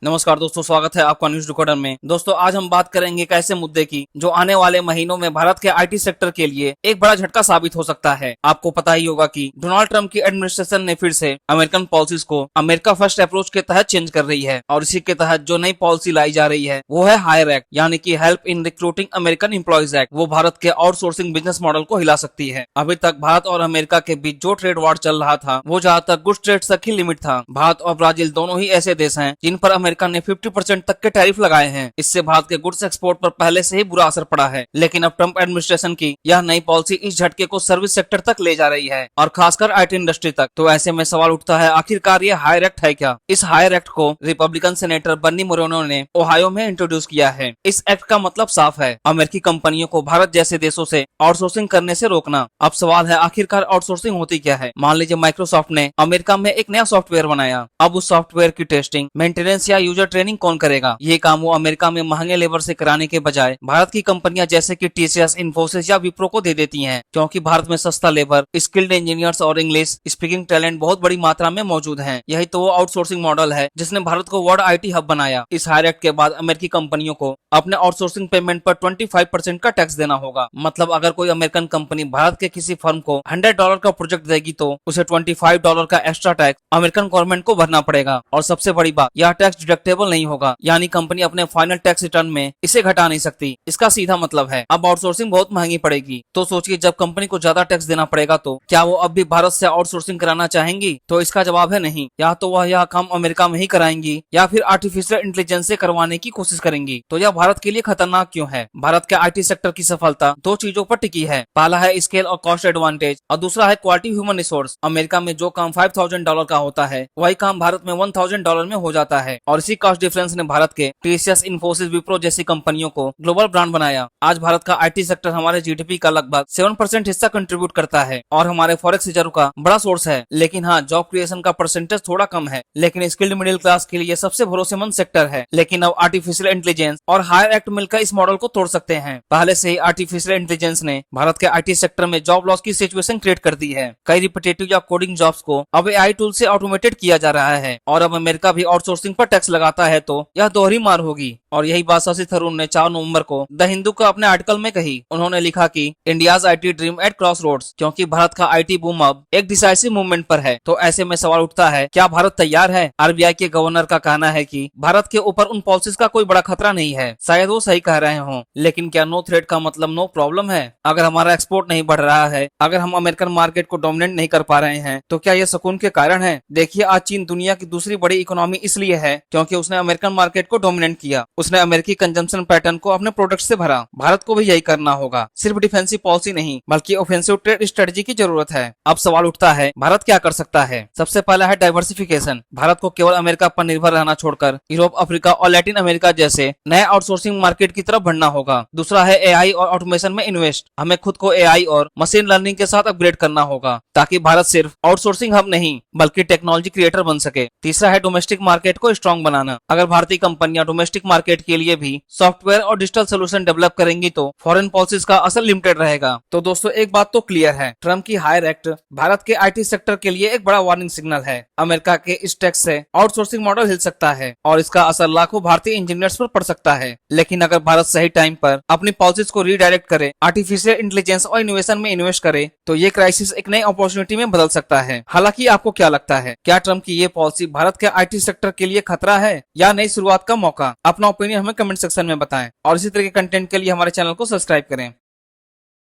नमस्कार दोस्तों, स्वागत है आपका न्यूज डिकोडर में। दोस्तों, आज हम बात करेंगे एक ऐसे मुद्दे की जो आने वाले महीनों में भारत के आईटी सेक्टर के लिए एक बड़ा झटका साबित हो सकता है। आपको पता ही होगा कि डोनाल्ड ट्रंप की एडमिनिस्ट्रेशन ने फिर से अमेरिकन पॉलिसीज को अमेरिका फर्स्ट अप्रोच के तहत चेंज कर रही है और इसी के तहत जो नई पॉलिसी लाई जा रही है वो है हायर एक्ट, यानी कि help in recruiting American employees act. वो भारत के आउटसोर्सिंग बिजनेस मॉडल को हिला सकती है। अभी तक भारत और अमेरिका के बीच जो ट्रेड वॉर चल रहा था वो ज्यादातर गुड्स ट्रेड तक ही लिमिट था। भारत और ब्राजील दोनों ही ऐसे देश हैं जिन पर अमेरिका ने 50% तक के टैरिफ लगाए हैं। इससे भारत के गुड्स एक्सपोर्ट पर पहले से ही बुरा असर पड़ा है। लेकिन अब ट्रंप एडमिनिस्ट्रेशन की यह नई पॉलिसी इस झटके को सर्विस सेक्टर तक ले जा रही है और खासकर आईटी इंडस्ट्री तक। तो ऐसे में सवाल उठता है, आखिरकार ये हायर एक्ट है क्या? इस हायर एक्ट को रिपब्लिकन सेनेटर बर्नी मोरोनो ने ओहायो में इंट्रोड्यूस किया है। इस एक्ट का मतलब साफ है, अमेरिकी कंपनियों को भारत जैसे देशों से आउटसोर्सिंग करने से रोकना। अब सवाल है, आखिरकार आउटसोर्सिंग होती क्या है? मान लीजिए माइक्रोसॉफ्ट ने अमेरिका में एक नया सॉफ्टवेयर बनाया। अब उस सॉफ्टवेयर की टेस्टिंग, मेंटेनेंस या यूजर ट्रेनिंग कौन करेगा? ये काम वो अमेरिका में महंगे लेबर से कराने के बजाय भारत की कंपनियां जैसे कि टीसीएस, इन्फोसिस या विप्रो को दे देती हैं, क्योंकि भारत में सस्ता लेबर, स्किल्ड इंजीनियर्स और इंग्लिश स्पीकिंग टैलेंट बहुत बड़ी मात्रा में मौजूद है। यही तो वो आउटसोर्सिंग मॉडल है जिसने भारत को वर्ल्ड आईटी हब बनाया। इस हायर एक्ट के बाद अमेरिकी कंपनियों को अपने आउटसोर्सिंग पेमेंट पर 25% का टैक्स देना होगा। मतलब अगर कोई अमेरिकन कंपनी भारत के किसी फर्म को $100 का प्रोजेक्ट देगी तो उसे $25 का एक्स्ट्रा टैक्स अमेरिकन गवर्नमेंट को भरना पड़ेगा। और सबसे बड़ी बात, यह टैक्स डिडक्टेबल नहीं होगा, यानी कंपनी अपने फाइनल टैक्स रिटर्न में इसे घटा नहीं सकती। इसका सीधा मतलब है अब आउटसोर्सिंग बहुत महंगी पड़ेगी। तो सोचिए, जब कंपनी को ज्यादा टैक्स देना पड़ेगा तो क्या वो अब भी भारत से आउटसोर्सिंग कराना चाहेंगी? तो इसका जवाब है नहीं। या तो वह यह काम अमेरिका में ही कराएंगी या फिर आर्टिफिशियल इंटेलिजेंस से करवाने की कोशिश करेंगी। तो यह भारत के लिए खतरनाक क्यों है? भारत के आईटी सेक्टर की सफलता दो चीजों पर टिकी है। पहला है स्केल और कॉस्ट एडवांटेज और दूसरा है क्वालिटी ह्यूमन रिसोर्स। अमेरिका में जो काम $5,000 का होता है वही काम भारत में $1,000 में हो जाता है। और इसी कॉस्ट डिफरेंस ने भारत के टीसीएस, इन्फोसिस, विप्रो जैसी कंपनियों को ग्लोबल ब्रांड बनाया। आज भारत का आईटी सेक्टर हमारे जीडीपी का लगभग 7% हिस्सा कंट्रीब्यूट करता है और हमारे फॉरेक्स रिजर्व का बड़ा सोर्स है। लेकिन हाँ, जॉब क्रिएशन का परसेंटेज थोड़ा कम है, लेकिन स्किल्ड मिडिल क्लास के लिए सबसे भरोसेमंद सेक्टर है। लेकिन अब आर्टिफिशियल इंटेलिजेंस और हायर एक्ट मिलकर इस मॉडल को तोड़ सकते हैं। पहले से ही आर्टिफिशियल इंटेलिजेंस ने भारत के आईटी सेक्टर में जॉब लॉस की सिचुएशन क्रिएट कर दी है। कई रिपीटेटिव या कोडिंग जॉब्स को अब एआई टूल से ऑटोमेटेड किया जा रहा है और अब अमेरिका भी आउटसोर्सिंग पर टैक्स लगाता है तो यह दोहरी मार होगी। और यही बात शशि थरूर ने 4 नवंबर को द हिंदू को अपने आर्टिकल में कही। उन्होंने लिखा कि India's IT dream at crossroads, क्योंकि भारत का आईटी बूम अब एक डिसाइसिव मूवमेंट पर है। तो ऐसे में सवाल उठता है, क्या भारत तैयार है? आरबीआई के गवर्नर का कहना है कि भारत के ऊपर उन पॉलिसीज का कोई बड़ा खतरा नहीं है। शायद वो सही कह रहे हों, लेकिन क्या नो थ्रेट का मतलब नो प्रॉब्लम है? अगर हमारा एक्सपोर्ट नहीं बढ़ रहा है, अगर हम अमेरिकन मार्केट को डोमिनेट नहीं कर पा रहे हैं, तो क्या ये सुकून के कारण है? देखिए, आज चीन दुनिया की दूसरी बड़ी इकोनॉमी इसलिए है क्योंकि उसने अमेरिकन मार्केट को डोमिनेट किया। उसने अमेरिकी कंजम्पशन पैटर्न को अपने प्रोडक्ट से भरा। भारत को भी यही करना होगा। सिर्फ डिफेंसिव पॉलिसी नहीं बल्कि ऑफेंसिव ट्रेड स्ट्रेटजी की जरूरत है। अब सवाल उठता है, भारत क्या कर सकता है? सबसे पहला है डाइवर्सिफिकेशन। भारत को केवल अमेरिका पर निर्भर रहना छोड़कर यूरोप, अफ्रीका और लैटिन अमेरिका जैसे नए आउटसोर्सिंग मार्केट की तरफ बढ़ना होगा। दूसरा है एआई और ऑटोमेशन में इन्वेस्ट। हमें खुद को एआई और मशीन लर्निंग के साथ अपग्रेड करना होगा ताकि भारत सिर्फ आउटसोर्सिंग हब नहीं बल्कि टेक्नोलॉजी क्रिएटर बन सके। तीसरा है डोमेस्टिक मार्केट को स्ट्रॉन्ग बनाना। अगर भारतीय कंपनियां डोमेस्टिक मार्केट के लिए भी सॉफ्टवेयर और डिजिटल सोल्यूशन डेवलप करेंगी तो फॉरेन पॉलिसीज का असर लिमिटेड रहेगा। तो दोस्तों, एक बात तो क्लियर है, ट्रम्प की हायर एक्ट भारत के आईटी सेक्टर के लिए एक बड़ा वार्निंग सिग्नल है। अमेरिका के इस टैक्स से आउटसोर्सिंग मॉडल हिल सकता है और इसका असर लाखों भारतीय इंजीनियर्स पर पड़ सकता है। लेकिन अगर भारत सही टाइम पर अपनी पॉलिसीज को रीडायरेक्ट करे, आर्टिफिशियल इंटेलिजेंस और इनोवेशन में इन्वेस्ट करे, तो ये क्राइसिस एक नई अपॉर्चुनिटी में बदल सकता है। हालांकि आपको क्या लगता है, क्या ट्रम्प की ये पॉलिसी भारत के आईटी सेक्टर के लिए खतरा है या नई शुरुआत का मौका? अपना ओपिनियन हमें कमेंट सेक्शन में बताएं और इसी तरह के कंटेंट के लिए हमारे चैनल को सब्सक्राइब करें।